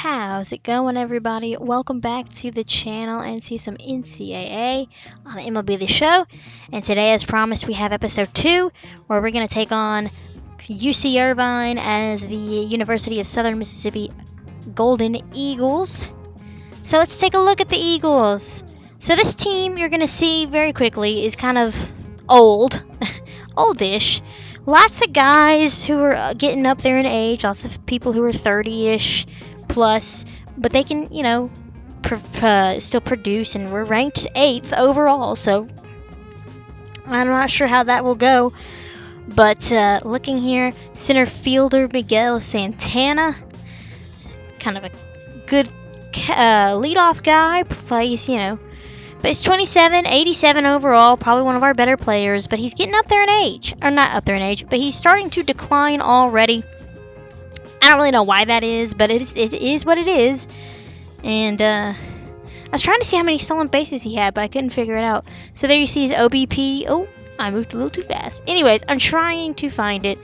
How's it going, everybody? Welcome back to the channel and see some NCAA on MLB The Show. And today, as promised, we have episode 2, where we're going to take on UC Irvine as the University of Southern Mississippi Golden Eagles. So let's take a look at the Eagles. So this team, you're going to see very quickly, is kind of old, oldish. Lots of guys who are getting up there in age, lots of people who are 30-ish plus, but they can, still produce, and we're ranked 8th overall, so I'm not sure how that will go. But looking here, center fielder Miguel Santana, kind of a good leadoff guy, plays, but he's 27, 87 overall, probably one of our better players, but he's getting up there in age, or not up there in age, but he's starting to decline already. I don't really know why that is, but it is what it is. And I was trying to see how many stolen bases he had, but I couldn't figure it out. So there you see his OBP. Oh, I moved a little too fast. Anyways, I'm trying to find it.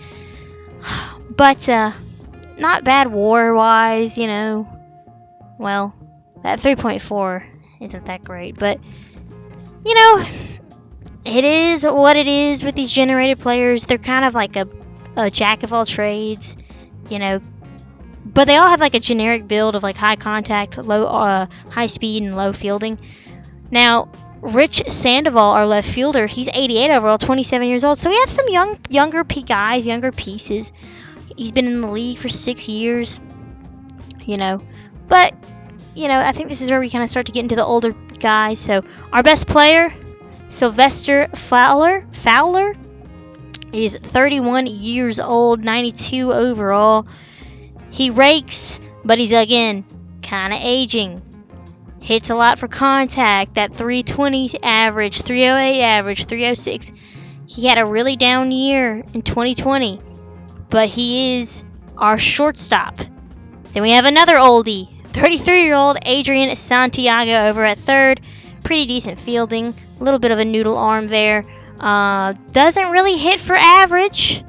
But not bad WAR-wise, Well, that 3.4 isn't that great. But, it is what it is with these generated players. They're kind of like a jack of all trades. But they all have like a generic build of like high contact, low, high speed, and low fielding. Now, Rich Sandoval, our left fielder, he's 88 overall, 27 years old. So we have some younger guys, younger pieces. He's been in the league for 6 years, But, I think this is where we kind of start to get into the older guys. So our best player, Sylvester Fowler, is 31 years old, 92 overall. He rakes, but he's, again, kind of aging. Hits a lot for contact, that 320 average, 308 average, 306. He had a really down year in 2020, but he is our shortstop. Then we have another oldie, 33-year-old Adrian Santiago over at third. Pretty decent fielding, a little bit of a noodle arm there. Doesn't really hit for average,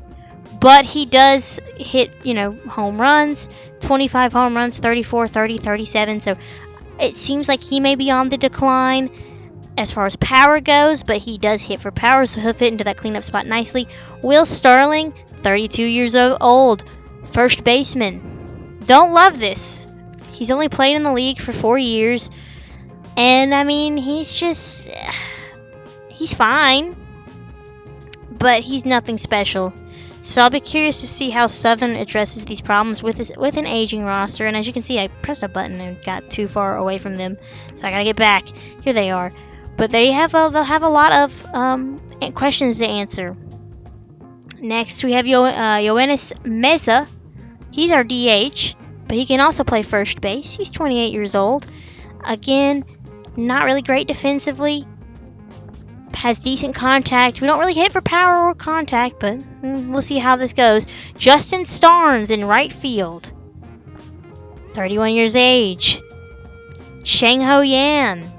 but he does hit, home runs, 25 home runs, 34, 30, 37. So it seems like he may be on the decline as far as power goes, but he does hit for power, so he'll fit into that cleanup spot nicely. Will Starling, 32 years old, first baseman. Don't love this. He's only played in the league for 4 years, and he's fine, but he's nothing special. So I'll be curious to see how Southern addresses these problems with an aging roster. And as you can see, I pressed a button and got too far away from them, so I gotta get back. Here they are, but they'll have a lot of questions to answer. Next, we have Yoenis Meza. He's our DH, but he can also play first base. He's 28 years old. Again, not really great defensively. Has decent contact. We don't really hit for power or contact, but we'll see how this goes. Justin Starnes in right field, 31 years age. Shang Ho Yan.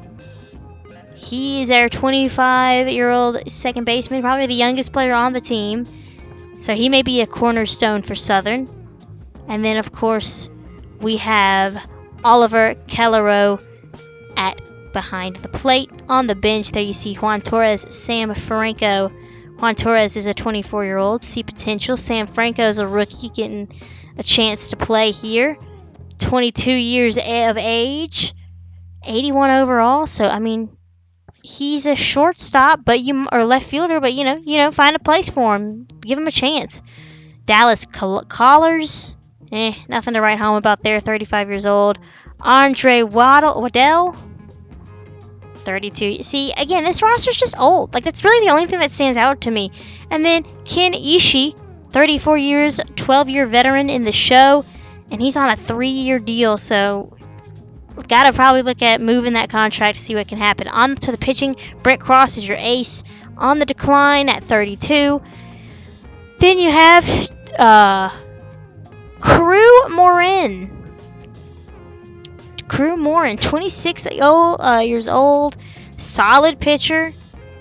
He is our 25-year-old second baseman, probably the youngest player on the team. So he may be a cornerstone for Southern. And then, of course, we have Oliver Calero at behind the plate. On the bench, there you see Juan Torres, Sam Franco. Juan Torres is a 24-year-old. See potential. Sam Franco is a rookie getting a chance to play here. 22 years of age. 81 overall. So, he's a shortstop, or left fielder, but, find a place for him. Give him a chance. Dallas Collars. Nothing to write home about there. 35 years old. Andre Waddell. 32. See, again, this roster's just old. That's really the only thing that stands out to me. And then Ken Ishii, 34 years, 12-year veteran in the show, and he's on a 3-year deal, so got to probably look at moving that contract to see what can happen. On to the pitching, Brent Cross is your ace, on the decline at 32. Then you have Crew Morin. Crew Morin, 26 years old, solid pitcher,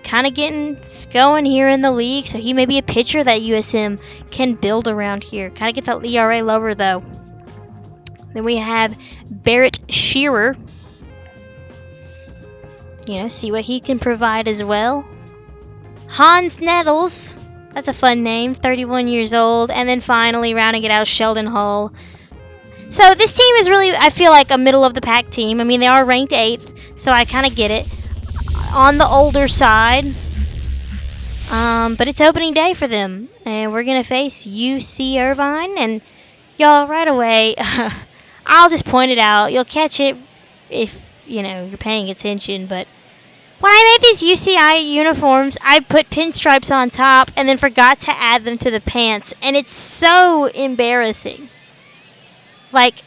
kind of getting going here in the league, so he may be a pitcher that USM can build around here. Kind of get that ERA lower, though. Then we have Barrett Shearer. See what he can provide as well. Hans Nettles. That's a fun name. 31 years old. And then finally, rounding it out, Sheldon Hall. So this team is really, I feel like, a middle-of-the-pack team. I mean, they are ranked 8th, so I kind of get it. On the older side. But it's opening day for them. And we're going to face UC Irvine. And y'all, right away, I'll just point it out. You'll catch it if, you're paying attention. But when I made these UCI uniforms, I put pinstripes on top and then forgot to add them to the pants. And it's so embarrassing. Like,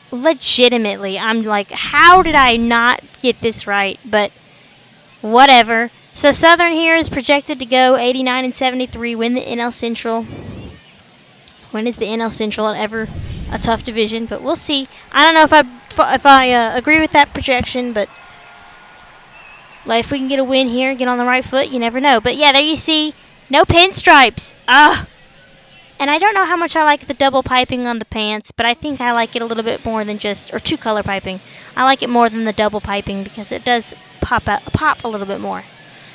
legitimately, I'm like, how did I not get this right? But whatever. So Southern here is projected to go 89-73, win the NL Central. When is the NL Central ever a tough division? But we'll see. I don't know if I agree with that projection, but if we can get a win here, get on the right foot, you never know. But yeah, there you see, no pinstripes. And I don't know how much I like the double piping on the pants, but I think I like it a little bit more than or two-color piping. I like it more than the double piping because it does pop a little bit more.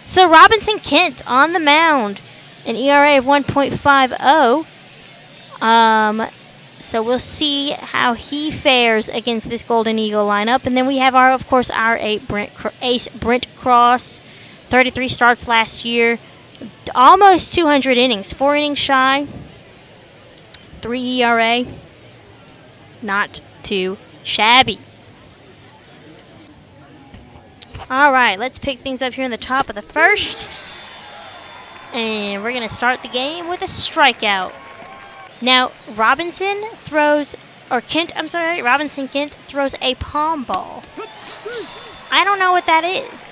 So Robinson Kent on the mound, an ERA of 1.50. So we'll see how he fares against this Golden Eagle lineup. And then we have our ace Brent Cross, 33 starts last year, almost 200 innings, 4 innings shy. 3 ERA. Not too shabby. All right, let's pick things up here in the top of the first. And we're going to start the game with a strikeout. Now, Robinson Kent throws a palm ball. I don't know what that is.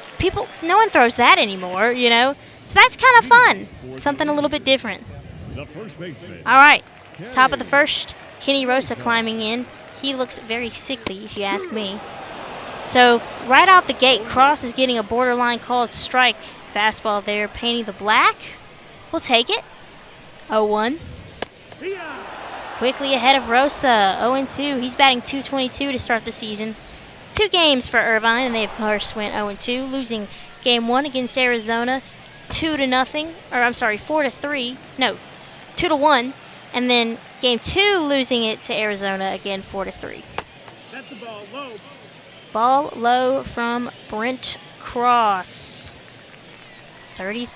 No one throws that anymore, So that's kind of fun. Something a little bit different. All right. Top of the first, Kenny Rosa climbing in. He looks very sickly, if you ask me. So, right out the gate, Cross is getting a borderline called strike. Fastball there, painting the black. We'll take it. 0-1. Quickly ahead of Rosa, 0-2. He's batting .222 to start the season. 2 games for Irvine, and they, of course, went 0-2, losing Game 1 against Arizona 2-0. Or, I'm sorry, 4-3. No, 2-1. And then Game 2, losing it to Arizona again, 4-3. That's the ball low. Ball low from Brent Cross. I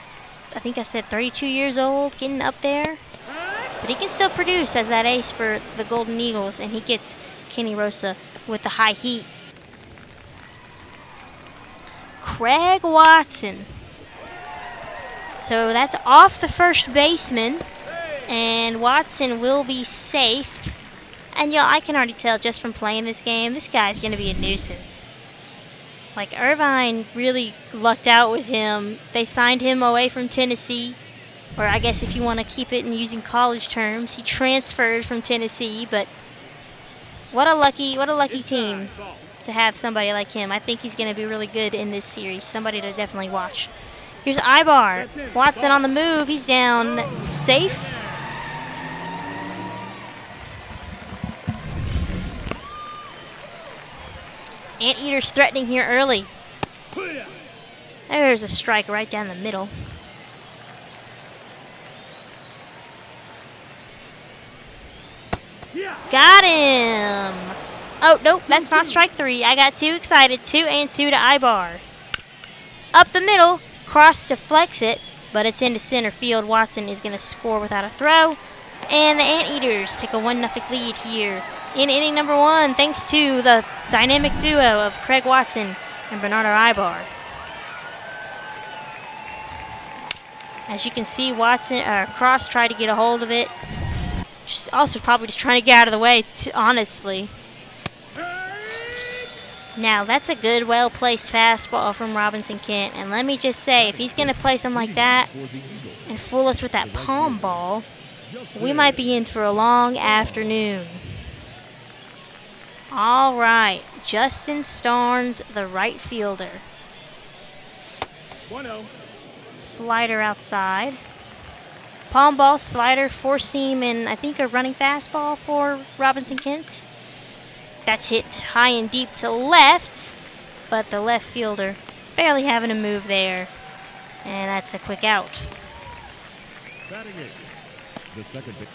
think I said 32 years old, getting up there. But he can still produce as that ace for the Golden Eagles, and he gets Kenny Rosa with the high heat. Craig Watson. So that's off the first baseman. And Watson will be safe. And y'all, I can already tell just from playing this game, this guy's going to be a nuisance. Like, Irvine really lucked out with him. They signed him away from Tennessee. Or I guess if you want to keep it in using college terms, he transferred from Tennessee. But what a lucky team to have somebody like him. I think he's going to be really good in this series. Somebody to definitely watch. Here's Ibar. Watson on the move. He's down safe. Anteater's threatening here early. There's a strike right down the middle. Got him! Oh, nope, that's not strike 3. I got too excited. 2-2 to Ibar. Up the middle. Cross deflects it, but it's into center field. Watson is going to score without a throw. And the Anteaters take a 1-0 lead here in inning number 1, thanks to the dynamic duo of Craig Watson and Bernardo Ibar. As you can see, Cross tried to get a hold of it. Also probably just trying to get out of the way, honestly. Now, that's a good, well-placed fastball from Robinson Kent. And let me just say, if he's going to play something like that and fool us with that palm ball, we might be in for a long afternoon. All right, Justin Starnes, the right fielder. 1-0. Slider outside. Palm ball, slider, four-seam, and I think a running fastball for Robinson Kent. That's hit high and deep to left, but the left fielder barely having a move there. And that's a quick out. Batting eighth, the second pitch.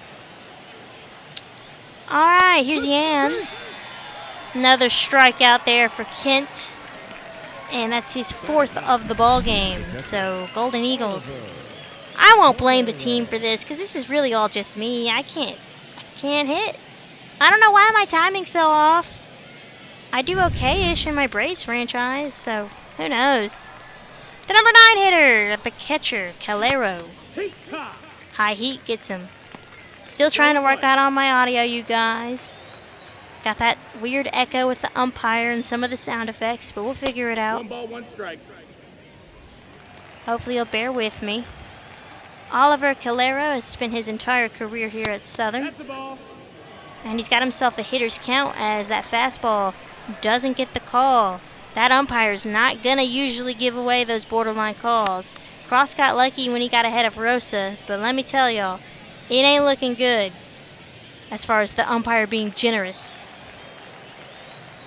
Alright, here's Yan. Another strikeout there for Kent. And that's his 4th of the ball game. So, Golden Eagles. I won't blame the team for this, because this is really all just me. I can't hit. I don't know why my timing's so off. I do okay-ish in my Braves franchise, so who knows. The number 9 hitter, the catcher, Calero. High heat gets him. Still trying to work out on my audio, you guys. Got that weird echo with the umpire and some of the sound effects, but we'll figure it out. 1 ball, 1 strike. Hopefully you'll bear with me. Oliver Calero has spent his entire career here at Southern. That's the ball. And he's got himself a hitter's count as that fastball doesn't get the call. That umpire's not going to usually give away those borderline calls. Cross got lucky when he got ahead of Rosa, but let me tell y'all, it ain't looking good as far as the umpire being generous.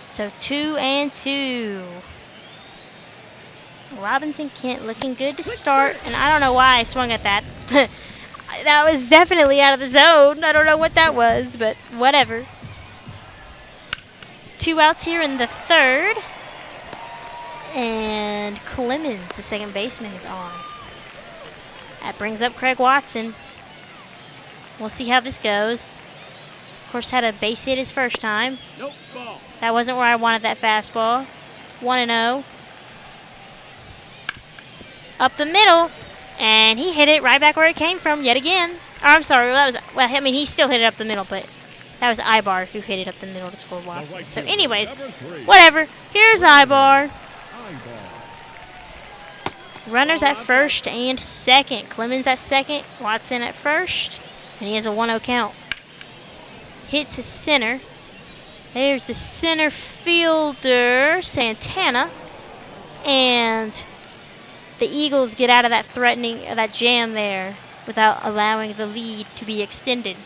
So 2-2. Robinson Kent looking good to start, and I don't know why I swung at that. That was definitely out of the zone. I don't know what that was, but whatever. 2 outs here in the 3rd. And Clemens, the second baseman, is on. That brings up Craig Watson. We'll see how this goes. Of course, had a base hit his first time. Nope, ball. That wasn't where I wanted that fastball. 1-0. Up the middle. And he hit it right back where it came from yet again. Or, I'm sorry, he still hit it up the middle, but that was Ibar who hit it up the middle to score Watson. So anyways, whatever. Here's Ibar. Runners at first and second. Clemens at second. Watson at first. And he has a 1-0 count. Hit to center. There's the center fielder, Santana. And the Eagles get out of that jam there without allowing the lead to be extended.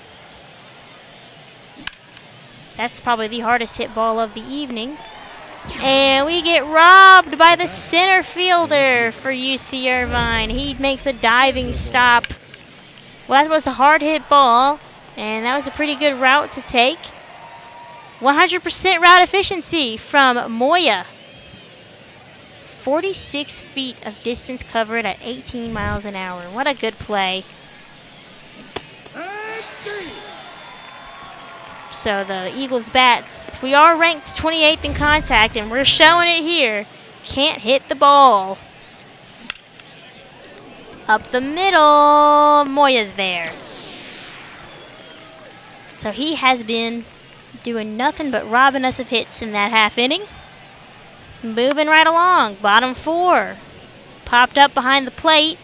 That's probably the hardest hit ball of the evening. And we get robbed by the center fielder for UC Irvine. He makes a diving stop. Well, that was a hard hit ball, and that was a pretty good route to take. 100% route efficiency from Moya. 46 feet of distance covered at 18 miles an hour. What a good play. So the Eagles bats, we are ranked 28th in contact, and we're showing it here. Can't hit the ball. Up the middle, Moya's there. So he has been doing nothing but robbing us of hits in that half inning. Moving right along, bottom 4. Popped up behind the plate.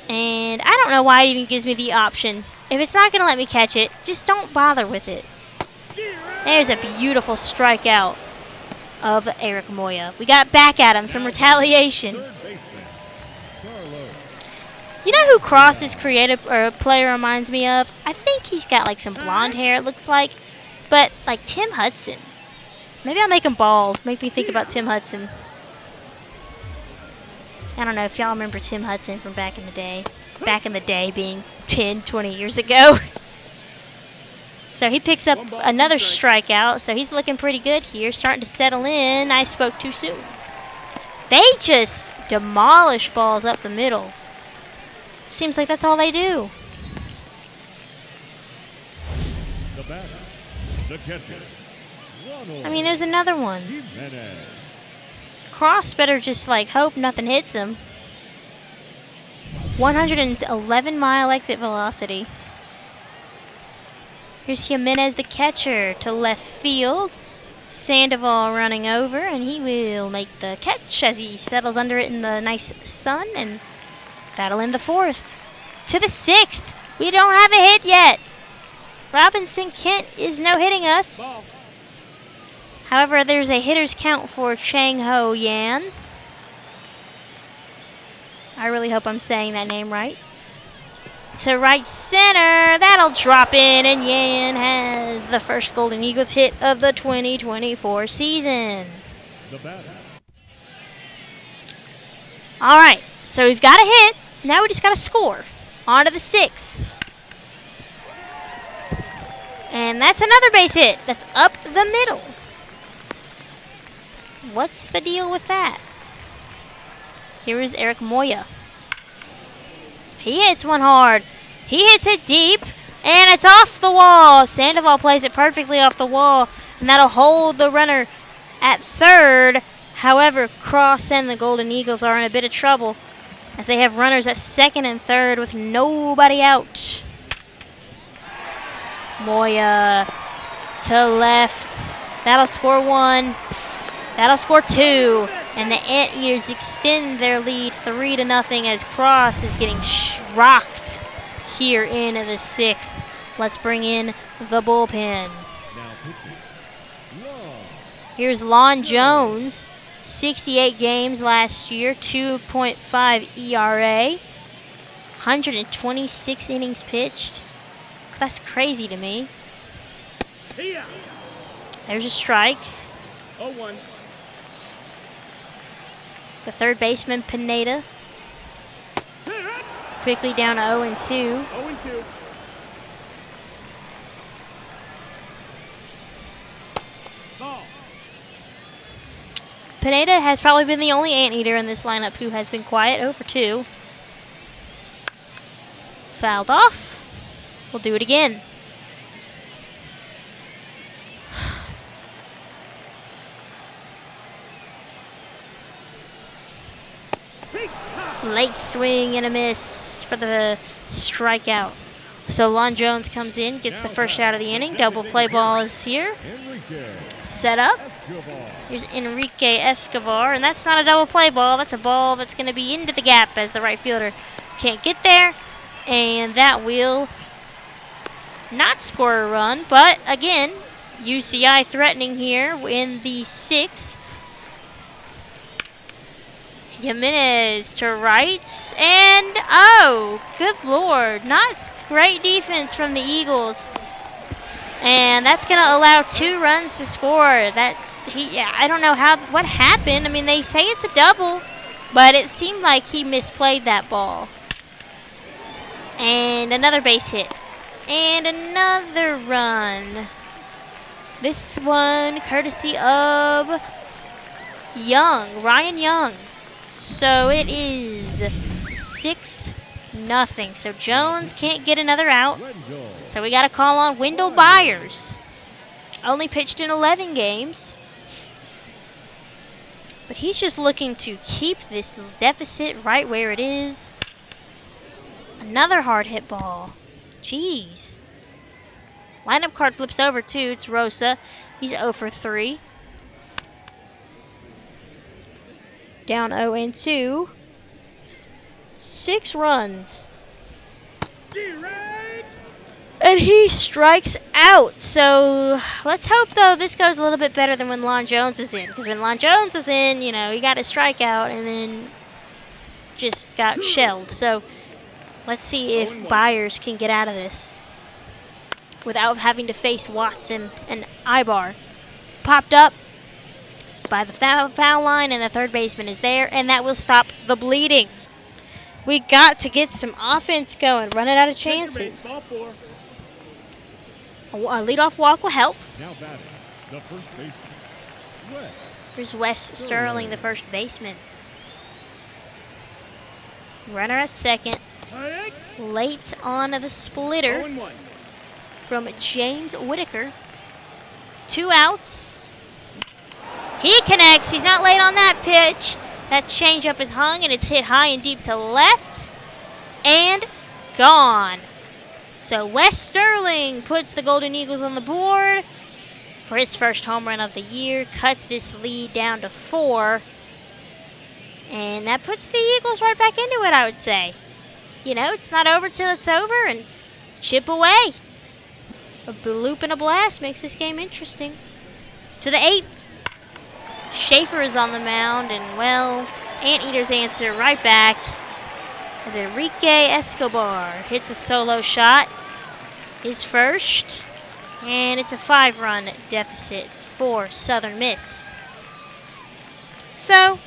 And I don't know why it even gives me the option. If it's not going to let me catch it, just don't bother with it. There's a beautiful strikeout of Eric Moya. We got back at him, some retaliation. You know who Cross's creative player reminds me of? I think he's got like some blonde hair, it looks like. But like Tim Hudson. Maybe I'll make him bald. Make me think about Tim Hudson. I don't know if y'all remember Tim Hudson from back in the day. Back in the day being 10, 20 years ago. So he picks up another strikeout. So he's looking pretty good here. Starting to settle in. I spoke too soon. They just demolish balls up the middle. Seems like that's all they do. The batter, the catcher. I mean, there's another one. Cross better just like hope nothing hits him. 111-mile exit velocity. Here's Jimenez, the catcher, to left field. Sandoval running over, and he will make the catch as he settles under it in the nice sun, and that'll end the 4th. To the 6th. We don't have a hit yet. Robinson Kent is no-hitting us. However, there's a hitter's count for Chang Ho Yan. I really hope I'm saying that name right. to right center. That'll drop in, and Yan has the first Golden Eagles hit of the 2024 season. The batter. All right, so we've got a hit. Now we just got to score. On to the 6th. And that's another base hit. That's up the middle. What's the deal with that? Here is Eric Moya. He hits one hard. He hits it deep, and it's off the wall. Sandoval plays it perfectly off the wall, and that'll hold the runner at third. However, Cross and the Golden Eagles are in a bit of trouble as they have runners at second and third with nobody out. Moya to left. That'll score 1. That'll score 2. And the Anteaters extend their lead 3-0 as Cross is getting rocked here in the 6th. Let's bring in the bullpen. Now pitching. Long. Here's Lon Jones. 68 games last year, 2.5 ERA, 126 innings pitched. That's crazy to me. There's a strike. 0-1. The third baseman, Pineda. Quickly down to 0-2. 0-2. Ball. Pineda has probably been the only Anteater in this lineup who has been quiet. 0-2. Fouled off. We'll do it again. Late swing and a miss for the strikeout. So Lon Jones comes in, gets the first out of the inning. Double play ball is here. Set up. Here's Enrique Escobar, and that's not a double play ball. That's a ball that's going to be into the gap as the right fielder can't get there. And that will not score a run, but again, UCI threatening here in the 6th. Jimenez to right, and oh, good lord, not great defense from the Eagles. And that's going to allow 2 runs to score. I don't know what happened. I mean, they say it's a double, but it seemed like he misplayed that ball. And another base hit. And another run. This one courtesy of Ryan Young. So it is 6-0. So Jones can't get another out. So we got to call on Wendell Byers. Only pitched in 11 games. But he's just looking to keep this deficit right where it is. Another hard hit ball. Jeez. Lineup card flips over too. It's Rosa. He's 0 for 3. Down 0-2. 6 runs. And he strikes out. So let's hope, though, this goes a little bit better than when Lon Jones was in. Because when Lon Jones was in, you know, he got a strikeout and then just got shelled. So let's see if Byers can get out of this without having to face Watson and Ibar. Popped up by the foul line, and the third baseman is there, and that will stop the bleeding. We got to get some offense going, running out of chances. A leadoff walk will help. Now batting, the first baseman, Wes. Here's Wes Sterling, the first baseman. Runner at second. Late on the splitter from James Whitaker. 2 outs. He connects. He's not late on that pitch. That changeup is hung, and it's hit high and deep to left. And gone. So Wes Sterling puts the Golden Eagles on the board for his first home run of the year. Cuts this lead down to 4. And that puts the Eagles right back into it, I would say. You know, it's not over till it's over, and chip away. A bloop and a blast makes this game interesting. To the 8th. Schaefer is on the mound, and, well, Anteaters answer right back as Enrique Escobar hits a solo shot, his first, and it's a 5-run deficit for Southern Miss. So,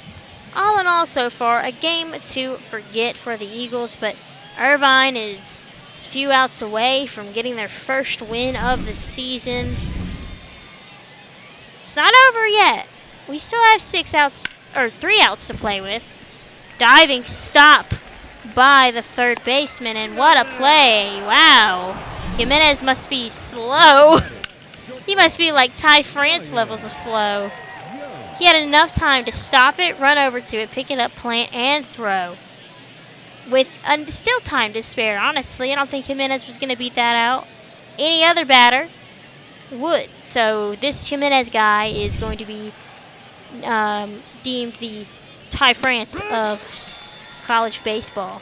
all in all so far, a game to forget for the Eagles, but Irvine is a few outs away from getting their first win of the season. It's not over yet. We still have 3 outs to play with. Diving stop by the third baseman, and what a play. Wow. Jimenez must be slow. He must be like Ty France levels of slow. He had enough time to stop it, run over to it, pick it up, plant, and throw. With still time to spare, honestly. I don't think Jimenez was going to beat that out. Any other batter would. So this Jimenez guy is going to be deemed the Ty France of college baseball.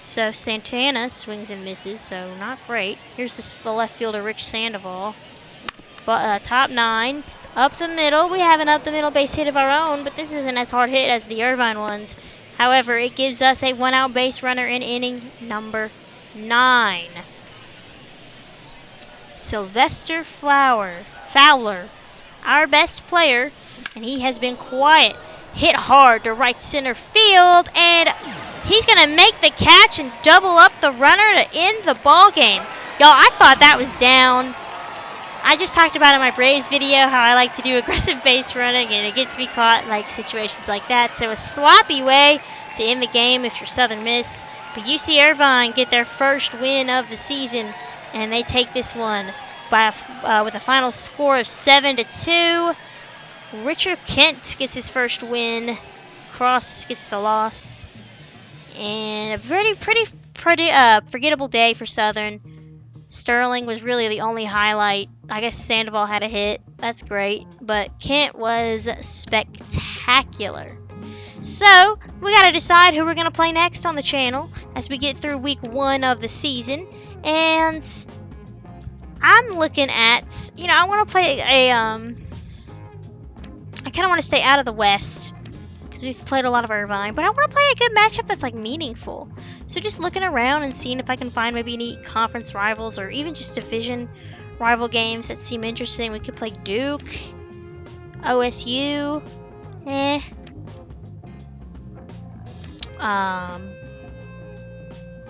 So Santana swings and misses, so not great. Here's the left fielder, Rich Sandoval. But top 9. Up the middle, we have an up the middle base hit of our own, but this isn't as hard hit as the Irvine ones. However, it gives us a 1-out base runner in inning number 9. Sylvester Fowler, our best player, and he has been quiet. Hit hard to right center field, and he's going to make the catch and double up the runner to end the ball game. Y'all, I thought that was down. I just talked about in my Braves video how I like to do aggressive base running, and it gets me caught in like situations like that. So a sloppy way to end the game if you're Southern Miss. But UC Irvine get their first win of the season, and they take this one by with a final score of 7-2. Richard Kent gets his first win. Cross gets the loss, and a pretty forgettable day for Southern. Sterling was really the only highlight. I guess Sandoval had a hit. That's great. But Kent was spectacular. So, we got to decide who we're going to play next on the channel as we get through week 1 of the season. And I'm looking at, I want to play I kind of want to stay out of the West because we've played a lot of Irvine. But I want to play a good matchup that's like meaningful. So just looking around and seeing if I can find maybe any conference rivals or even just division rival games that seem interesting. We could play Duke, OSU,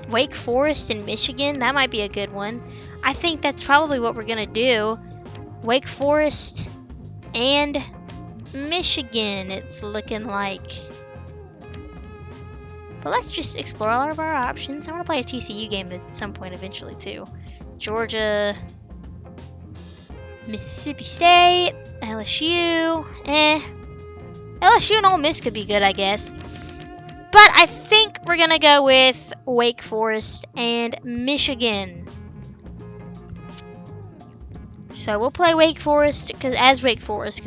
Wake Forest and Michigan. That might be a good one. I think that's probably what we're going to do. Wake Forest and Michigan, it's looking like. But let's just explore all of our options. I want to play a TCU game at some point eventually, too. Georgia, Mississippi State, LSU. LSU and Ole Miss could be good, I guess. But I think we're going to go with Wake Forest and Michigan. So we'll play Wake Forest because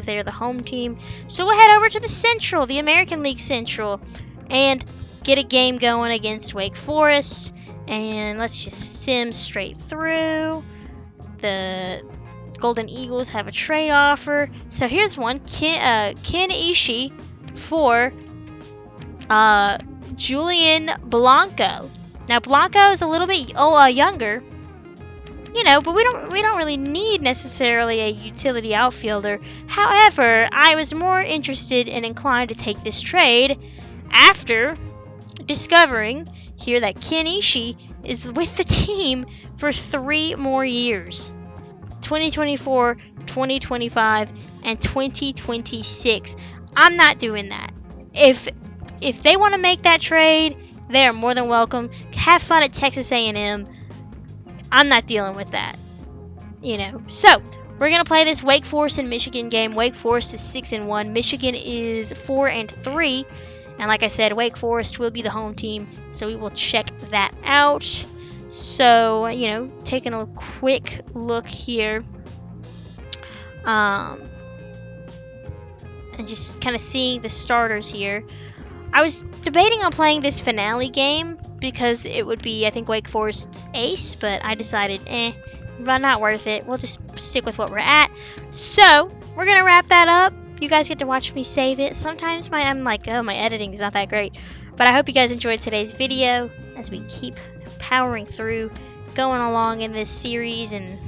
they are the home team. So we'll head over to the Central, the American League Central, and get a game going against Wake Forest. And let's just sim straight through. The Golden Eagles have a trade offer. So here's one. Ken Ishii for Julian Blanco. Now Blanco is a little bit younger, but we don't really need necessarily a utility outfielder. However, I was more interested and inclined to take this trade after discovering here that Ken Ishii is with the team for 3 more years. 2024, 2025, and 2026. I'm not doing that. If they want to make that trade, they are more than welcome. Have fun at Texas A&M. I'm not dealing with that. So we're gonna play this Wake Forest and Michigan game. Wake Forest is 6-1. Michigan is 4-3. And like I said, Wake Forest will be the home team, so we will check that out. So, taking a quick look here. And just kind of seeing the starters here. I was debating on playing this finale game because it would be, I think, Wake Forest's ace, but I decided, not worth it. We'll just stick with what we're at. So, we're going to wrap that up. You guys get to watch me save it. Sometimes I'm like, oh, my editing is not that great. But I hope you guys enjoyed today's video as we keep powering through, going along in this series. And,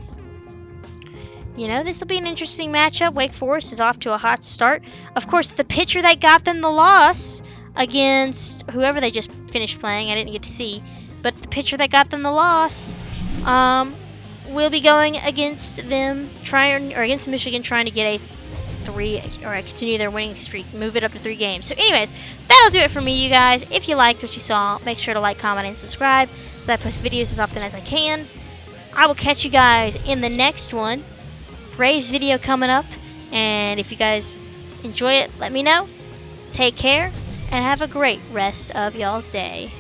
you know, this will be an interesting matchup. Wake Forest is off to a hot start. Of course, the pitcher that got them the loss against whoever they just finished playing, I didn't get to see, but the pitcher that got them the loss will be going against them, against Michigan, trying to get continue their winning streak, move it up to 3 games. So anyways, that'll do it for me, you guys. If you liked what you saw, make sure to like, comment, and subscribe so I post videos as often as I can. I will catch you guys in the next one. Braves video coming up, and if you guys enjoy it, let me know. Take care, and have a great rest of y'all's day.